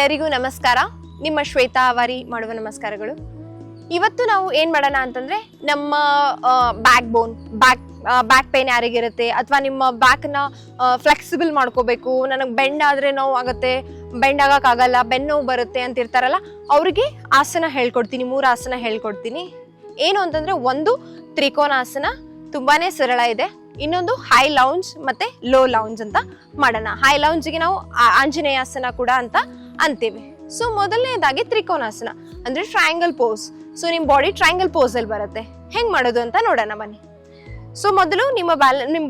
ಎಲ್ಲರಿಗೂ ನಮಸ್ಕಾರ. ನಿಮ್ಮ ಶ್ವೇತಾ ಅವಾರಿ ಮಾಡುವ ನಮಸ್ಕಾರಗಳು. ಇವತ್ತು ನಾವು ಏನು ಮಾಡೋಣ ಅಂತಂದರೆ, ನಮ್ಮ ಬ್ಯಾಕ್ ಪೇನ್ ಯಾರಿಗಿರುತ್ತೆ ಅಥವಾ ನಿಮ್ಮ ಬ್ಯಾಕ್ನ ಫ್ಲೆಕ್ಸಿಬಲ್ ಮಾಡ್ಕೋಬೇಕು, ನನಗೆ ಬೆಂಡ್ ಆದರೆ ನೋವು ಆಗುತ್ತೆ, ಬೆಂಡ್ ಆಗೋಕ್ಕಾಗಲ್ಲ, ಬೆನ್ನು ನೋವು ಬರುತ್ತೆ ಅಂತಿರ್ತಾರಲ್ಲ, ಅವರಿಗೆ ಆಸನ ಹೇಳ್ಕೊಡ್ತೀನಿ. 3 ಆಸನ ಹೇಳ್ಕೊಡ್ತೀನಿ. ಏನು ಅಂತಂದರೆ, ಒಂದು ತ್ರಿಕೋನಾಸನ, ತುಂಬಾ ಸರಳ ಇದೆ. ಇನ್ನೊಂದು ಹೈ ಲೌಂಜ್ ಮತ್ತು ಲೋ ಲೌಂಜ್ ಅಂತ ಮಾಡೋಣ. ಹೈ ಲೌಂಜಿಗೆ ನಾವು ಆಂಜನೇಯಾಸನ ಕೂಡ ಅಂತ ಅಂತೀವಿ. ಸೊ ಮೊದಲನೇದಾಗಿ ತ್ರಿಕೋನಾಸನ ಅಂದರೆ ಟ್ರಯಾಂಗಲ್ ಪೋಸ್. ಸೊ ನಿಮ್ಮ ಬಾಡಿ ಟ್ರಯಾಂಗಲ್ ಪೋಸಲ್ಲಿ ಬರುತ್ತೆ. ಹೆಂಗೆ ಮಾಡೋದು ಅಂತ ನೋಡೋಣ ಬನ್ನಿ. ಸೊ ಮೊದಲು ನಿಮ್ಮ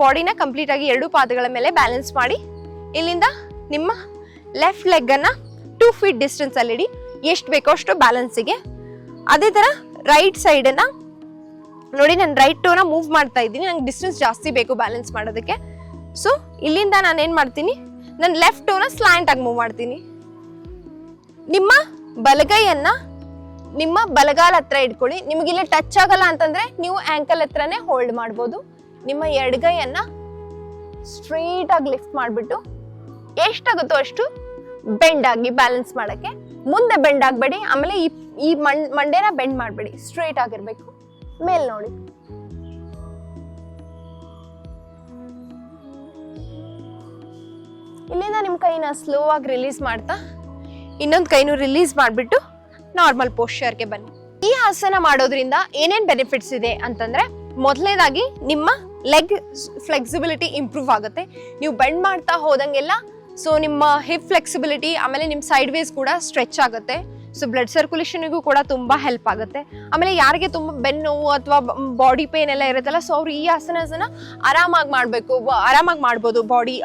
ಬಾಡಿನ ಕಂಪ್ಲೀಟಾಗಿ 2 ಪಾದಗಳ ಮೇಲೆ ಬ್ಯಾಲೆನ್ಸ್ ಮಾಡಿ, ಇಲ್ಲಿಂದ ನಿಮ್ಮ ಲೆಫ್ಟ್ ಲೆಗ್ಗನ್ನು 2 ಫೀಟ್ ಡಿಸ್ಟೆನ್ಸಲ್ಲಿಡಿ, ಎಷ್ಟು ಬೇಕೋ ಅಷ್ಟು ಬ್ಯಾಲೆನ್ಸಿಗೆ. ಅದೇ ಥರ ರೈಟ್ ಸೈಡನ್ನು ನೋಡಿ, ನಾನು ರೈಟ್ ಟೋನ ಮೂವ್ ಮಾಡ್ತಾ ಇದ್ದೀನಿ, ನಂಗೆ ಡಿಸ್ಟೆನ್ಸ್ ಜಾಸ್ತಿ ಬೇಕು ಬ್ಯಾಲೆನ್ಸ್ ಮಾಡೋದಕ್ಕೆ. ಸೊ ಇಲ್ಲಿಂದ ನಾನು ಏನು ಮಾಡ್ತೀನಿ, ನಾನು ಲೆಫ್ಟ್ ಟೋನ ಸ್ಲ್ಯಾಂಟ್ ಆಗಿ ಮೂವ್ ಮಾಡ್ತೀನಿ. ನಿಮ್ಮ ಬಲಗೈಯನ್ನು ನಿಮ್ಮ ಬಲಗಾಲ ಹತ್ರ ಇಟ್ಕೊಳ್ಳಿ. ನಿಮಗಿಲ್ಲಿ ಟಚ್ ಆಗಲ್ಲ ಅಂತಂದ್ರೆ ನೀವು ಆಂಕಲ್ ಹತ್ರನೇ ಹೋಲ್ಡ್ ಮಾಡ್ಬೋದು. ನಿಮ್ಮ ಎಡಗೈಯನ್ನು ಸ್ಟ್ರೈಟ್ ಆಗಿ ಲಿಫ್ಟ್ ಮಾಡಿಬಿಟ್ಟು ಎಷ್ಟಾಗುತ್ತೋ ಅಷ್ಟು ಬೆಂಡ್ ಆಗಿ ಬ್ಯಾಲೆನ್ಸ್ ಮಾಡೋಕ್ಕೆ. ಮುಂದೆ ಬೆಂಡ್ ಆಗಬೇಡಿ, ಆಮೇಲೆ ಈ ಮಂಡೆನ ಬೆಂಡ್ ಮಾಡಬೇಡಿ, ಸ್ಟ್ರೈಟ್ ಆಗಿರ್ಬೇಕು. ಮೇಲ್ ನೋಡಿ. ಇಲ್ಲಿಂದ ನಿಮ್ಮ ಕೈನ ಸ್ಲೋ ಆಗಿ ರಿಲೀಸ್ ಮಾಡ್ತಾ ಇನ್ನೊಂದು ಕೈನೂ ರಿಲೀಸ್ ಮಾಡಿಬಿಟ್ಟು ನಾರ್ಮಲ್ ಪೋಶ್ಚರ್ಗೆ ಬನ್ನಿ. ಈ ಆಸನ ಮಾಡೋದ್ರಿಂದ ಏನೇನು ಬೆನಿಫಿಟ್ಸ್ ಇದೆ ಅಂತಂದ್ರೆ, ಮೊದಲನೇದಾಗಿ ನಿಮ್ಮ ಲೆಗ್ ಫ್ಲೆಕ್ಸಿಬಿಲಿಟಿ ಇಂಪ್ರೂವ್ ಆಗುತ್ತೆ. ನೀವು ಬೆಂಡ್ ಮಾಡ್ತಾ ಹೋದಂಗೆಲ್ಲ ಸೊ ನಿಮ್ಮ ಹಿಪ್ ಫ್ಲೆಕ್ಸಿಬಿಲಿಟಿ, ಆಮೇಲೆ ನಿಮ್ಮ ಸೈಡ್ ವೇಸ್ ಕೂಡ ಸ್ಟ್ರೆಚ್ ಆಗುತ್ತೆ. ಸೊ ಬ್ಲಡ್ ಸರ್ಕ್ಯುಲೇಷನ್ಗೂ ಕೂಡ ತುಂಬ ಹೆಲ್ಪ್ ಆಗುತ್ತೆ. ಆಮೇಲೆ ಯಾರಿಗೆ ತುಂಬ ಬೆನ್ನು ನೋವು ಅಥವಾ ಬಾಡಿ ಪೇನ್ ಎಲ್ಲ ಇರುತ್ತಲ್ಲ, ಸೊ ಅವ್ರು ಈ ಆಸನನ ಆರಾಮಾಗಿ ಮಾಡ್ಬೋದು. ಬಾಡಿ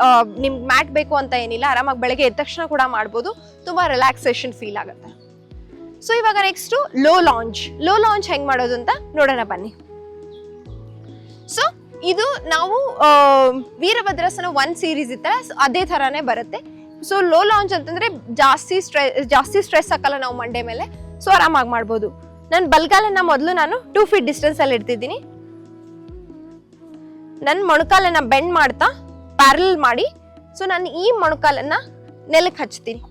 ನಿಮ್ಗೆ ಮ್ಯಾಟ್ ಬೇಕು ಅಂತ ಏನಿಲ್ಲ, ಆರಾಮಾಗಿ ಬೆಳಗ್ಗೆ ಎದ್ದ ತಕ್ಷಣ ಕೂಡ ಮಾಡ್ಬೋದು. ತುಂಬ ರಿಲ್ಯಾಕ್ಸೇಷನ್ ಫೀಲ್ ಆಗುತ್ತೆ. ಸೊ ಇವಾಗ ನೆಕ್ಸ್ಟು ಲೋ ಲಾಂಚ್ ಹೆಂಗೆ ಮಾಡೋದು ಅಂತ ನೋಡೋಣ ಬನ್ನಿ. ಸೊ ಇದು ನಾವು ವೀರಭದ್ರಾಸನ 1 ಸೀರೀಸ್ ಇತ್ತಲ್ಲ, ಅದೇ ಥರನೇ ಬರುತ್ತೆ. ಸೊ ಲೋ ಲಾಂಚ್ ಅಂತಂದ್ರೆ ಜಾಸ್ತಿ ಸ್ಟ್ರೆಸ್ ಹಾಕಲ್ಲ ನಾವು ಮಂಡೆ ಮೇಲೆ, ಸೊ ಆರಾಮಾಗಿ ಮಾಡ್ಬೋದು. ನನ್ನ ಬಲ್ಗಾಲನ್ನ ಮೊದಲು ನಾನು 2 ಫೀಟ್ ಡಿಸ್ಟೆನ್ಸ್ ಅಲ್ಲಿ ಇಡ್ತಿದ್ದೀನಿ. ನನ್ನ ಮೊಣಕಾಲನ್ನ ಬೆಂಡ್ ಮಾಡ್ತಾ ಪ್ಯಾರಲ್ ಮಾಡಿ, ಸೊ ನಾನು ಈ ಮೊಣಕಾಲನ್ನ ನೆಲಕ್ಕೆ ಹಚ್ತೀನಿ.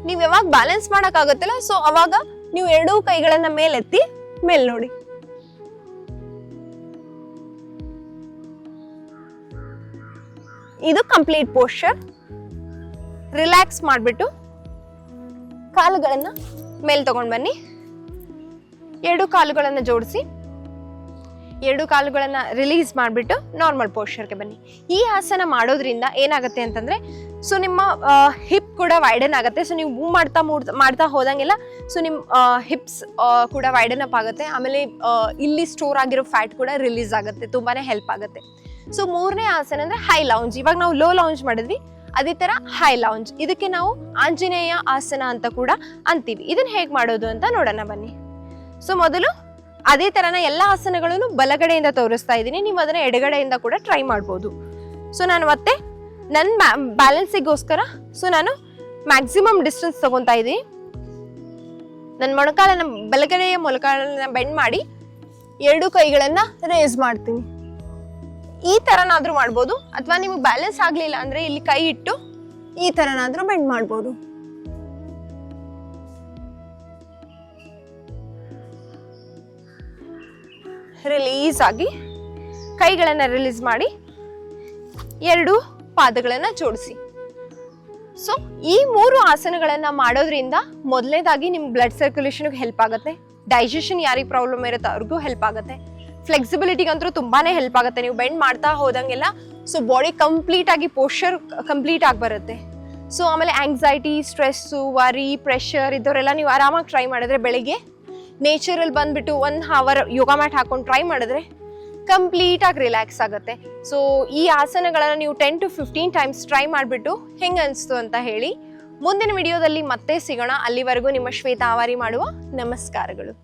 ನೀವು ಯಾವಾಗ ಬ್ಯಾಲೆನ್ಸ್ ಮಾಡೋಕ್ಕಾಗತ್ತಲ್ಲ, ಸೊ ಅವಾಗ ನೀವು 2 ಕೈಗಳನ್ನ ಮೇಲೆತ್ತಿ ಮೇಲ್ ನೋಡಿ. ಇದು ಕಂಪ್ಲೀಟ್ ಪೋಶ್ಚರ್. ರಿಲ್ಯಾಕ್ಸ್ ಮಾಡಿಬಿಟ್ಟು ಕಾಲುಗಳನ್ನು ಮೇಲೆ ತಗೊಂಡು ಬನ್ನಿ. 2 ಕಾಲುಗಳನ್ನು ಜೋಡಿಸಿ 2 ಕಾಲುಗಳನ್ನು ರಿಲೀಸ್ ಮಾಡಿಬಿಟ್ಟು ನಾರ್ಮಲ್ ಪೋಶ್ಚರ್ಗೆ ಬನ್ನಿ. ಈ ಆಸನ ಮಾಡೋದ್ರಿಂದ ಏನಾಗುತ್ತೆ ಅಂತಂದರೆ, ಸೊ ನಿಮ್ಮ ಹಿಪ್ ಕೂಡ ವೈಡನ್ ಆಗುತ್ತೆ. ಸೊ ನೀವು ಮೂವ್ ಮಾಡ್ತಾ ಹೋದಂಗೆಲ್ಲ ಸೊ ನಿಮ್ಮ ಹಿಪ್ಸ್ ಕೂಡ ವೈಡನ್ ಅಪ್ ಆಗುತ್ತೆ. ಆಮೇಲೆ ಇಲ್ಲಿ ಸ್ಟೋರ್ ಆಗಿರೋ ಫ್ಯಾಟ್ ಕೂಡ ರಿಲೀಸ್ ಆಗುತ್ತೆ, ತುಂಬಾ ಹೆಲ್ಪ್ ಆಗುತ್ತೆ. ಸೊ 3ನೇ ಆಸನ ಅಂದರೆ ಹೈ ಲೌಂಜ್. ಇವಾಗ ನಾವು ಲೋ ಲೌಂಜ್ ಮಾಡಿದ್ವಿ, ಅದೇ ಥರ ಹೈ ಲೌಂಜ್. ಇದಕ್ಕೆ ನಾವು ಆಂಜನೇಯ ಆಸನ ಅಂತ ಕೂಡ ಅಂತೀವಿ. ಇದನ್ನು ಹೇಗೆ ಮಾಡೋದು ಅಂತ ನೋಡೋಣ ಬನ್ನಿ. ಸೊ ಮೊದಲು ಅದೇ ಥರನ ಎಲ್ಲ ಆಸನಗಳನ್ನು ಬಲಗಡೆಯಿಂದ ತೋರಿಸ್ತಾ ಇದ್ದೀನಿ, ನೀವು ಅದನ್ನು ಎಡಗಡೆಯಿಂದ ಕೂಡ ಟ್ರೈ ಮಾಡ್ಬೋದು. ಸೊ ನಾನು ಮತ್ತೆ ನನ್ನ ಬ್ಯಾಲೆನ್ಸಿಗೋಸ್ಕರ ನಾನು ಮ್ಯಾಕ್ಸಿಮಮ್ ಡಿಸ್ಟೆನ್ಸ್ ತಗೊತಾ ಇದ್ದೀನಿ. ನನ್ನ ಬಲಗಡೆಯ ಮೊಣಕಾಲನ್ನ ಬೆಂಡ್ ಮಾಡಿ 2 ಕೈಗಳನ್ನು ರೇಸ್ ಮಾಡ್ತೀನಿ. ಈ ಥರನಾದ್ರೂ ಮಾಡ್ಬೋದು, ಅಥವಾ ನಿಮಗೆ ಬ್ಯಾಲೆನ್ಸ್ ಆಗಲಿಲ್ಲ ಅಂದರೆ ಇಲ್ಲಿ ಕೈ ಇಟ್ಟು ಈ ಥರನಾದ್ರೂ ಬೆಂಡ್ ಮಾಡ್ಬೋದು. ರಿಲೀಸ್ ಆಗಿ ಕೈಗಳನ್ನು ರಿಲೀಸ್ ಮಾಡಿ 2 ಪಾದಗಳನ್ನು ಜೋಡಿಸಿ. ಸೊ ಈ 3 ಆಸನಗಳನ್ನು ಮಾಡೋದ್ರಿಂದ ಮೊದಲನೇದಾಗಿ ನಿಮ್ಮ ಬ್ಲಡ್ ಸರ್ಕ್ಯುಲೇಷನ್ಗೆ ಹೆಲ್ಪ್ ಆಗುತ್ತೆ. ಡೈಜೆಷನ್ ಯಾರಿಗೆ ಪ್ರಾಬ್ಲಮ್ ಇರುತ್ತೆ ಅವ್ರಿಗೂ ಹೆಲ್ಪ್ ಆಗುತ್ತೆ. ಫ್ಲೆಕ್ಸಿಬಿಲಿಟಿಗಂತೂ ತುಂಬಾ ಹೆಲ್ಪ್ ಆಗುತ್ತೆ. ನೀವು ಬೆಂಡ್ ಮಾಡ್ತಾ ಹೋದಂಗೆಲ್ಲ ಸೊ ಬಾಡಿ ಪೋಶ್ಚರ್ ಕಂಪ್ಲೀಟ್ ಆಗಿ ಬರುತ್ತೆ. ಸೊ ಆಮೇಲೆ ಆಂಗ್ಸೈಟಿ, ಸ್ಟ್ರೆಸ್ಸು, ವರಿ, ಪ್ರೆಷರ್ ಇದವರೆಲ್ಲ ನೀವು ಆರಾಮಾಗಿ ಟ್ರೈ ಮಾಡಿದ್ರೆ, ಬೆಳಿಗ್ಗೆ ನೇಚರಲ್ಲಿ ಬಂದುಬಿಟ್ಟು 1 ಅವರ್ ಯೋಗ ಮ್ಯಾಟ್ ಹಾಕೊಂಡು ಟ್ರೈ ಮಾಡಿದ್ರೆ ಕಂಪ್ಲೀಟಾಗಿ ರಿಲ್ಯಾಕ್ಸ್ ಆಗುತ್ತೆ. ಸೊ ಈ ಆಸನಗಳನ್ನು ನೀವು 10 to 15 ಟೈಮ್ಸ್ ಟ್ರೈ ಮಾಡಿಬಿಟ್ಟು ಹೆಂಗೆ ಅನಿಸ್ತು ಅಂತ ಹೇಳಿ. ಮುಂದಿನ ವಿಡಿಯೋದಲ್ಲಿ ಮತ್ತೆ ಸಿಗೋಣ. ಅಲ್ಲಿವರೆಗೂ ನಿಮ್ಮ ಶ್ವೇತಾ ಅವಾರಿ ಮಾಡುವ ನಮಸ್ಕಾರಗಳು.